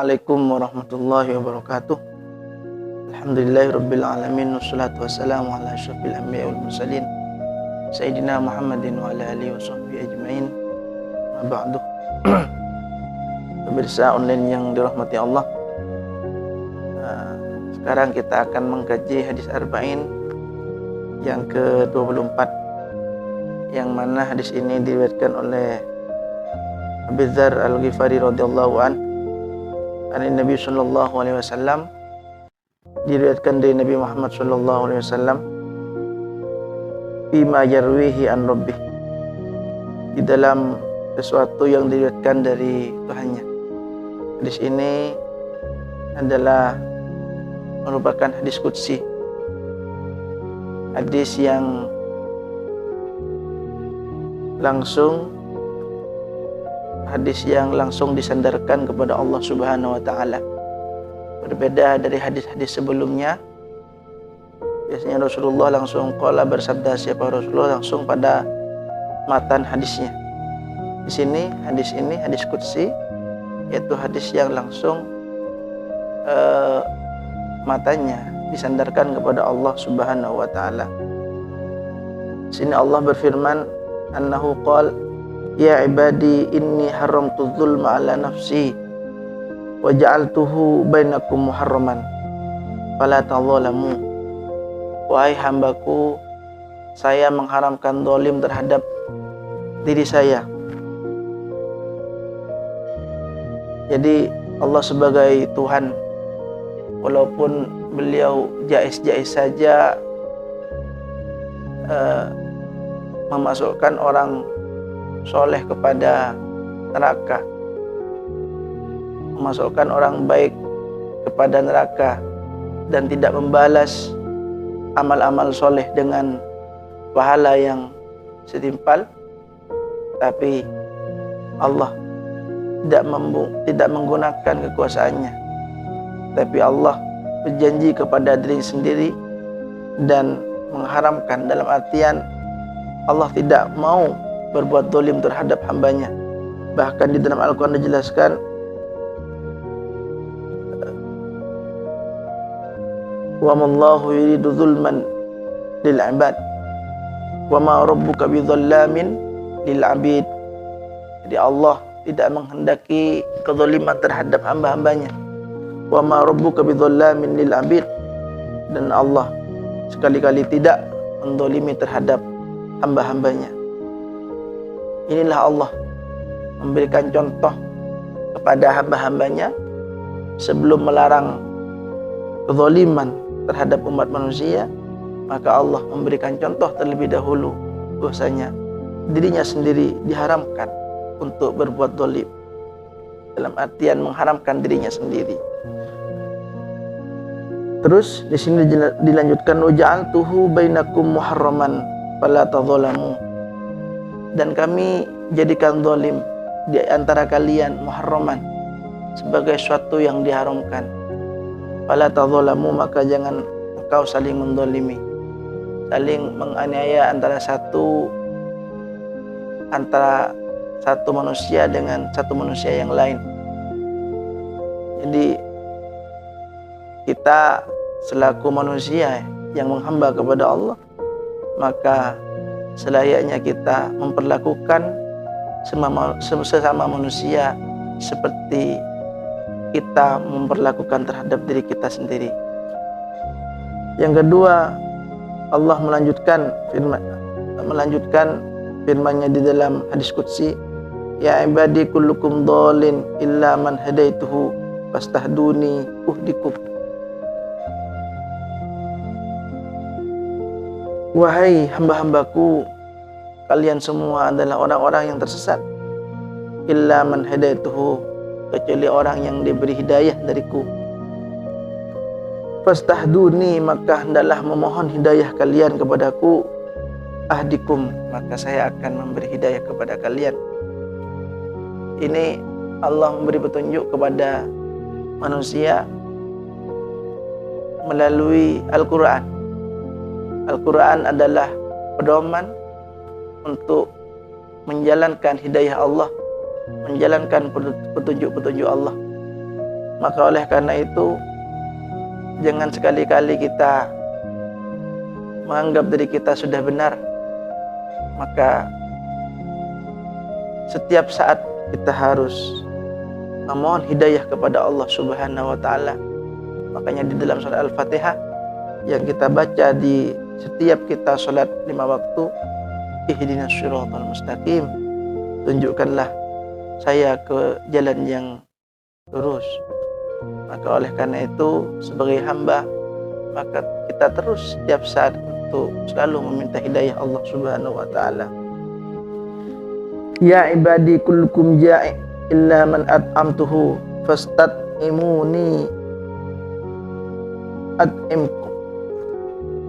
Assalamualaikum warahmatullahi wabarakatuh. Alhamdulillahirabbil alamin wassalatu wassalamu ala asyrofil anbiya'i wal mursalin Sayyidina Muhammadin wa ala alihi washabbihi ajmain. Wa ba'du. Pemirsa online yang dirahmati Allah, sekarang kita akan mengkaji hadis arba'in yang ke-24, yang mana hadis ini diriwayatkan oleh Abu Dzar Al-Ghifari radhiyallahu an Nabi sallallahu alaihi wasallam, diriwayatkan dari Nabi Muhammad sallallahu alaihi wasallam, bima yarwihi an rabbih, di dalam sesuatu yang diriwayatkan dari Tuhannya. Hadis ini adalah merupakan hadis qudsi, hadis yang langsung disandarkan kepada Allah Subhanahu wa taala. Berbeda dari hadis-hadis sebelumnya. Biasanya Rasulullah langsung bersabda siapa Rasulullah langsung pada matan hadisnya. Di sini hadis ini hadis qudsi, yaitu hadis yang langsung matanya disandarkan kepada Allah Subhanahu wa taala. Di sini Allah berfirman, annahu qala ya ibadi inni haramtu dzulma ala nafsi wa ja'altuhu bainakum muharraman fala tadzalamu. Wahai hambaku, saya mengharamkan zalim terhadap diri saya. Jadi Allah sebagai Tuhan, walaupun beliau jais-jais saja memasukkan orang soleh kepada neraka, memasukkan orang baik kepada neraka, dan tidak membalas amal-amal soleh dengan pahala yang setimpal. Tapi Allah tidak menggunakan kekuasaannya, tapi Allah berjanji kepada diri sendiri dan mengharamkan, dalam artian Allah tidak mau berbuat zalim terhadap hambanya. Bahkan di dalam Al-Quran dijelaskan, wa mallahu yuridu zulman lil ibad wa ma rabbuka bidzallamin lil abid. Jadi Allah tidak menghendaki kezaliman terhadap hamba-hambanya. Wa ma rabbuka bidzallamin lil abid, dan Allah sekali-kali tidak menzalimi terhadap hamba-hambanya. Inilah Allah memberikan contoh kepada hamba-hambanya sebelum melarang kezaliman terhadap umat manusia. Maka Allah memberikan contoh terlebih dahulu bahwasanya dirinya sendiri diharamkan untuk berbuat zalim, dalam artian mengharamkan dirinya sendiri. Terus di sini dilanjutkan, waja'altuhu bainakum muharraman fala tadzalamu, dan kami jadikan zalim di antara kalian muharraman, sebagai suatu yang diharamkan. Fala tadzalamu, maka jangan engkau saling menzalimi, saling menganiaya antara satu manusia dengan satu manusia yang lain. Jadi kita selaku manusia yang menghamba kepada Allah, maka selayaknya kita memperlakukan sesama manusia seperti kita memperlakukan terhadap diri kita sendiri. Yang kedua, Allah melanjutkan firman-Nya di dalam hadis qudsi, ya ibadi kullukum dhalin illa man hadaituhu fastahduni uhdikum. Wahai hamba-hambaku, kalian semua adalah orang-orang yang tersesat, illa man hadaituhu, kecuali orang yang diberi hidayah dariku. Fastahduni, maka hendaklah memohon hidayah kalian kepadaku. Ahdikum, maka saya akan memberi hidayah kepada kalian. Ini Allah memberi petunjuk kepada manusia melalui Al-Quran. Al-Quran adalah pedoman untuk menjalankan hidayah Allah, menjalankan petunjuk-petunjuk Allah. Maka oleh karena itu, jangan sekali-kali kita menganggap diri kita sudah benar. Maka setiap saat kita harus memohon hidayah kepada Allah Subhanahu wa taala. Makanya di dalam surah Al-Fatihah yang kita baca di setiap kita sholat 5 waktu, ihdinas shiratal mustaqim, tunjukkanlah saya ke jalan yang lurus. Maka oleh karena itu, sebagai hamba, maka kita terus setiap saat untuk selalu meminta hidayah Allah Subhanahu wa taala. Ya ibadi kullukum ja'i illa man at'amtuhu fastat'imuni at'imkum.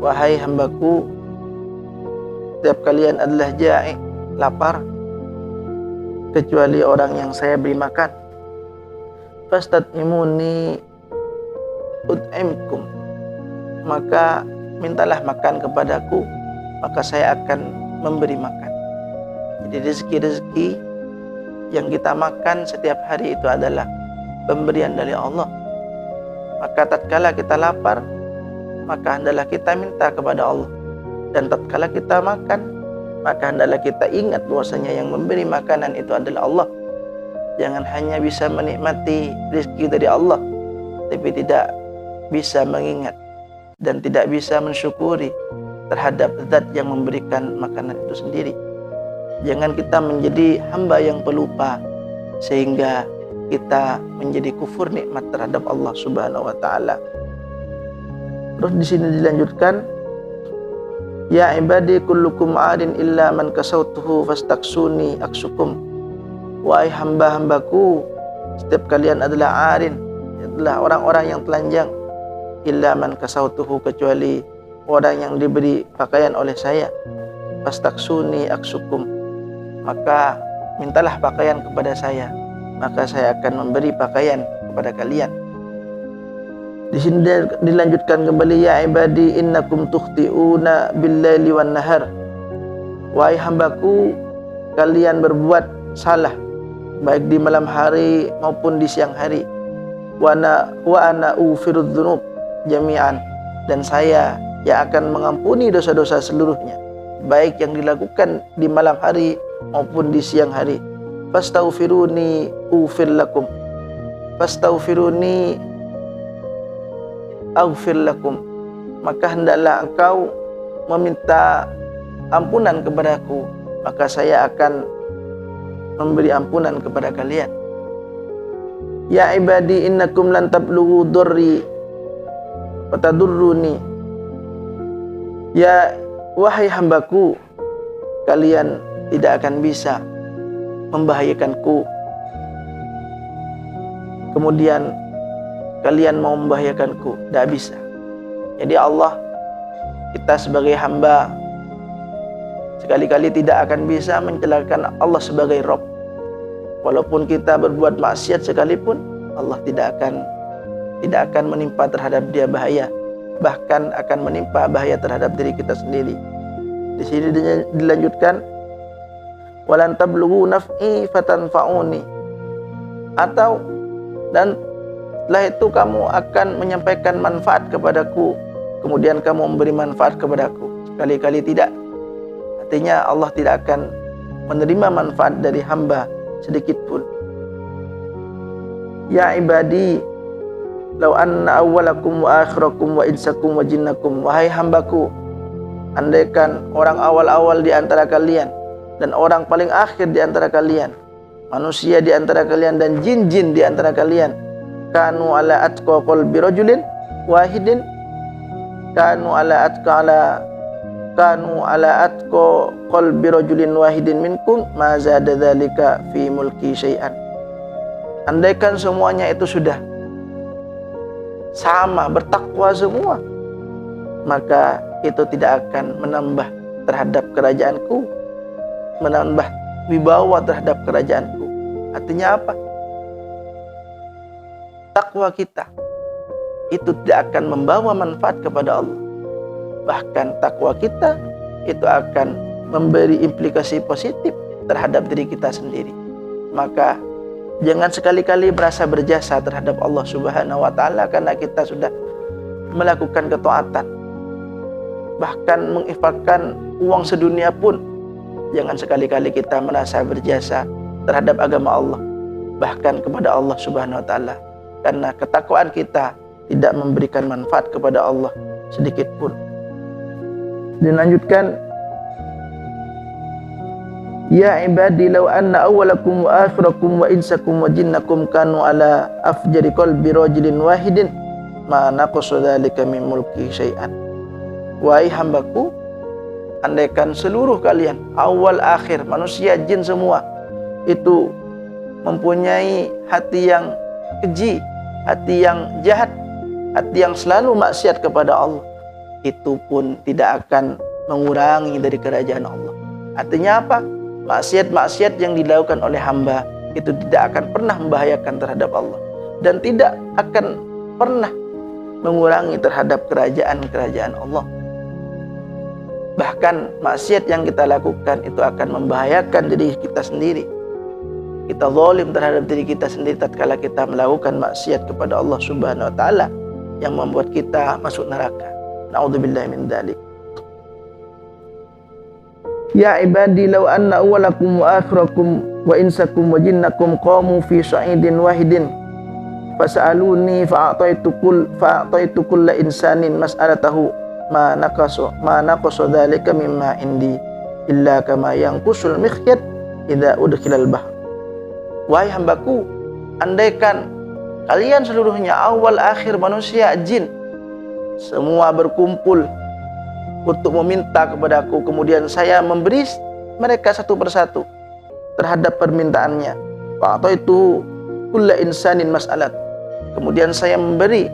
Wahai hambaku, setiap kalian adalah ja'i, lapar, kecuali orang yang saya beri makan. Fastat'imuni ut'imkum, maka mintalah makan kepadaku, maka saya akan memberi makan. Jadi rezeki-rezeki yang kita makan setiap hari itu adalah pemberian dari Allah. Maka tatkala kita lapar, maka hendaklah kita minta kepada Allah. Dan tatkala kita makan, maka hendaklah kita ingat bahwasanya yang memberi makanan itu adalah Allah. Jangan hanya bisa menikmati rezeki dari Allah, tapi tidak bisa mengingat dan tidak bisa mensyukuri terhadap zat yang memberikan makanan itu sendiri. Jangan kita menjadi hamba yang pelupa sehingga kita menjadi kufur nikmat terhadap Allah Subhanahu wa taala. Terus di sini dilanjutkan, ya ibadi kullukum 'adin illa man kasautuhu fastaksuni aksukum. Wahai hamba-hambaku, setiap kalian adalah 'arin, adalah orang-orang yang telanjang, illa man kasautuhu, kecuali orang yang diberi pakaian oleh saya. Fastaksuni aksukum, maka mintalah pakaian kepada saya, maka saya akan memberi pakaian kepada kalian. Di sini dilanjutkan kembali, ya ibadi innakum tukhti'una bil-laili wan-nahar. Wahai hambaku, kalian berbuat salah baik di malam hari maupun di siang hari. Wa ana ufirudz dzunub jami'an, dan saya yang akan mengampuni dosa-dosa seluruhnya, baik yang dilakukan di malam hari maupun di siang hari. Fastaghfiruni ufir lakum, fastaghfiruni aghfir lakum, maka hendaklah engkau meminta ampunan kepadaku, maka saya akan memberi ampunan kepada kalian. Ya ibadi innakum lan tablughu durri wa tadurruni. Ya wahai hambaku, kalian tidak akan bisa membahayakanku, kemudian kalian mau membahayakanku, tidak bisa. Jadi Allah, kita sebagai hamba sekali-kali tidak akan bisa mencelakakan Allah sebagai Rabb. Walaupun kita berbuat maksiat sekalipun, Allah tidak akan menimpa terhadap dia bahaya, bahkan akan menimpa bahaya terhadap diri kita sendiri. Di sini dilanjutkan, walan tablughu naf'i fatanfa'uni, atau dan setelah itu kamu akan menyampaikan manfaat kepadaku, kemudian kamu memberi manfaat kepadaku. Sekali-kali tidak. Artinya Allah tidak akan menerima manfaat dari hamba sedikit pun. Ya ibadi law anna awwalakum wa akhirakum wa insakum wa jinnakum. Wahai hambaku, andaikan orang awal-awal di antara kalian dan orang paling akhir di antara kalian, manusia di antara kalian dan jin-jin di antara kalian, kanu ala atqa qalbi rajulin wahidin, kanu ala qalbi rajulin wahidin minkum ma zada dzalika fi mulki syai'an. Andaikan semuanya itu sudah sama, bertakwa semua, maka itu tidak akan menambah terhadap kerajaanku, menambah wibawa terhadap kerajaanku. Artinya apa? Takwa kita itu tidak akan membawa manfaat kepada Allah. Bahkan takwa kita itu akan memberi implikasi positif terhadap diri kita sendiri. Maka Jangan sekali-kali merasa berjasa terhadap Allah Subhanahu wa taala karena kita sudah melakukan ketaatan. Bahkan menginfakkan uang sedunia pun jangan sekali-kali kita merasa berjasa terhadap agama Allah, bahkan kepada Allah Subhanahu wa taala, karena ketakwaan kita tidak memberikan manfaat kepada Allah sedikit pun. Dilanjutkan, ya ibadi law anna awwalakum wa akhirakum wa insakum wa jinnakum kanu ala afjari qalbi rajulin wahidin ma naqasa dzalika min mulki syai'an. Wahai hambaku, andaikan seluruh kalian, awal akhir, manusia, jin semua, itu mempunyai hati yang keji, hati yang jahat, hati yang selalu maksiat kepada Allah, itu pun tidak akan mengurangi dari kerajaan Allah. Artinya apa? Maksiat-maksiat yang dilakukan oleh hamba itu tidak akan pernah membahayakan terhadap Allah dan tidak akan pernah mengurangi terhadap kerajaan-kerajaan Allah. Bahkan maksiat yang kita lakukan itu akan membahayakan diri kita sendiri. Kita zalim terhadap diri kita sendiri tatkala kita melakukan maksiat kepada Allah Subhanahu wa taala yang membuat kita masuk neraka. Na'udzubillahi min dzalik. Ya ibadi law anna awwalakum wa akhirakum wa insakum wa jinnakum qamu fi sa'idin wahidin fas'aluni fa'ataitu kulla insanin mas'alatahu ma naqasa dzalika mimma indi illa kama yanqusul mikhyat idza udkhilal bahr. Wahai hambaku, andaikan kalian seluruhnya, awal akhir, manusia, jin, semua berkumpul untuk meminta kepadaku, kemudian saya memberi mereka satu persatu terhadap permintaannya. Fa'ataitu kulla insanin mas'alat. Kemudian saya memberi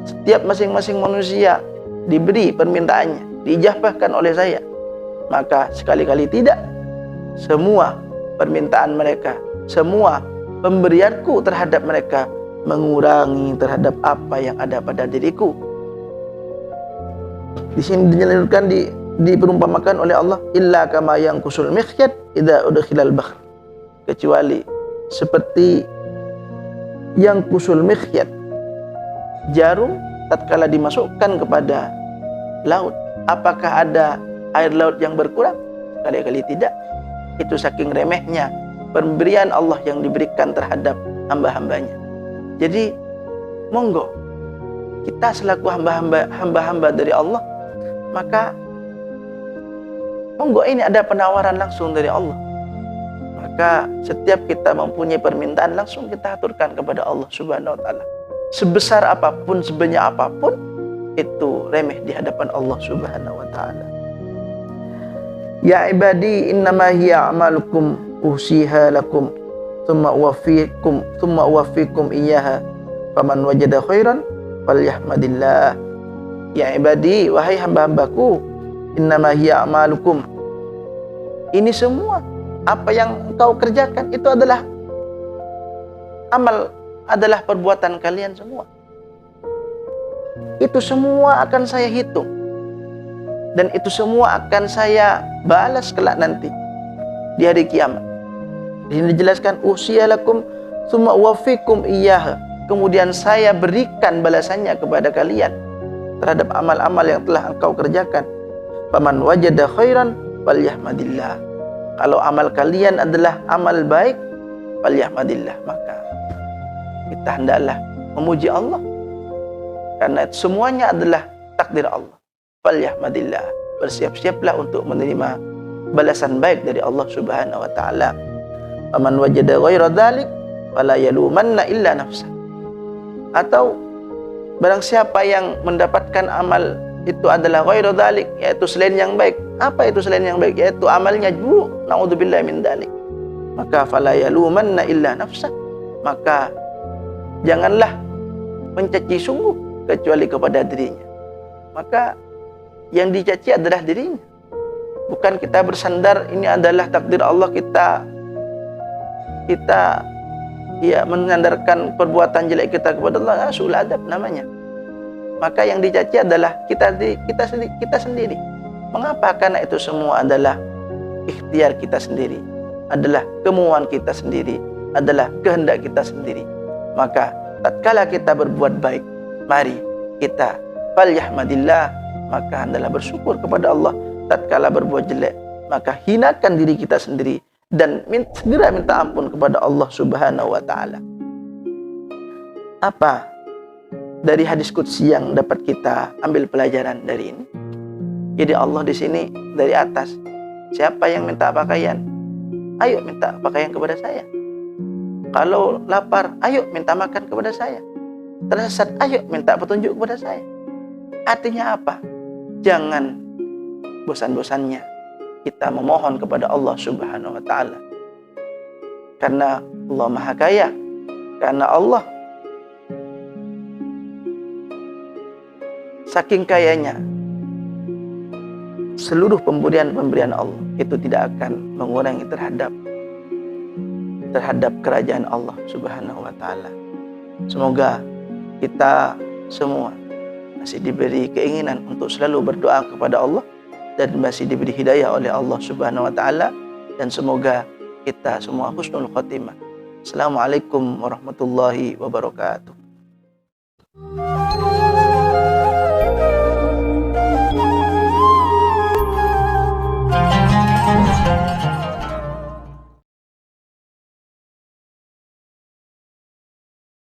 setiap masing-masing manusia diberi permintaannya, diijabahkan oleh saya. Maka sekali-kali tidak semua permintaan mereka, semua pemberianku terhadap mereka mengurangi terhadap apa yang ada pada diriku. Di sini dinyatakan diperumpamakan oleh Allah, illa kama yanqusul mikhyat idza udkhilal bahr, kecuali seperti yang kusul mikhyat, jarum tatkala dimasukkan kepada laut, apakah ada air laut yang berkurang? Sekali-kali tidak. Itu saking remehnya pemberian Allah yang diberikan terhadap hamba-hambanya. Jadi monggo kita selaku hamba-hamba dari Allah, maka monggo ini ada penawaran langsung dari Allah. Maka setiap kita mempunyai permintaan, langsung kita aturkan kepada Allah Subhanahu wa taala. Sebesar apapun, sebanyak apapun, itu remeh di hadapan Allah Subhanahu wa taala. Ya ibadi innama hiya a'malukum usiha lakum thumma uwaffikum iyyaha faman wajada khairan falyahmadillah. Ya ibadi, wahai hamba-hambaku, innama hiya a'malukum, ini semua apa yang engkau kerjakan itu adalah amal, adalah perbuatan kalian semua. Itu semua akan saya hitung dan itu semua akan saya balas kelak nanti di hari kiamat. Ini dijelaskan usyalakum tsumma uwaffikum iyyaha, kemudian saya berikan balasannya kepada kalian terhadap amal-amal yang telah engkau kerjakan. Faman wajada khairan falyahmadillah, kalau amal kalian adalah amal baik, falyahmadillah, maka kita hendaklah memuji Allah karena semuanya adalah takdir Allah. Falyahmadillah, bersiap-siaplah untuk menerima balasan baik dari Allah Subhanahu wa taala. Faman wajada ghaira dzalik fala yalumanna illa nafsah. Atau barang siapa yang mendapatkan amal itu adalah ghaira dzalik, yaitu selain yang baik. Apa itu selain yang baik? Yaitu amalnya buruk, naudzubillahi min dzalik. Maka fala yalumanna illa nafsah, maka janganlah mencaci sungguh kecuali kepada dirinya. Maka yang dicaci adalah dirinya, bukan kita bersandar ini adalah takdir Allah, kita ya menyandarkan perbuatan jelek kita kepada Allah, su'ul adab namanya. Maka yang dicaci adalah kita sendiri. Mengapa? Karena itu semua adalah ikhtiar kita sendiri, adalah kemauan kita sendiri, adalah kehendak kita sendiri. Maka tatkala kita berbuat baik, mari kita falyahmadillah, maka hendaklah bersyukur kepada Allah. Tatkala berbuat jelek, maka hinakan diri kita sendiri dan segera minta ampun kepada Allah Subhanahu wa taala. Apa dari hadis qudsi yang dapat kita ambil pelajaran dari ini? Jadi Allah di sini dari atas, siapa yang minta pakaian, ayo minta pakaian kepada saya. Kalau lapar, ayo minta makan kepada saya. Tersesat, ayo minta petunjuk kepada saya. Artinya apa? Jangan bosan-bosannya kita memohon kepada Allah Subhanahu wa taala. Karena Allah Maha Kaya. Karena Allah saking kayanya, seluruh pemberian Allah itu tidak akan mengurangi terhadap kerajaan Allah Subhanahu wa taala. Semoga kita semua masih diberi keinginan untuk selalu berdoa kepada Allah dan masih diberi hidayah oleh Allah Subhanahu wa taala, dan semoga kita semua husnul khotimah. Assalamualaikum warahmatullahi wabarakatuh.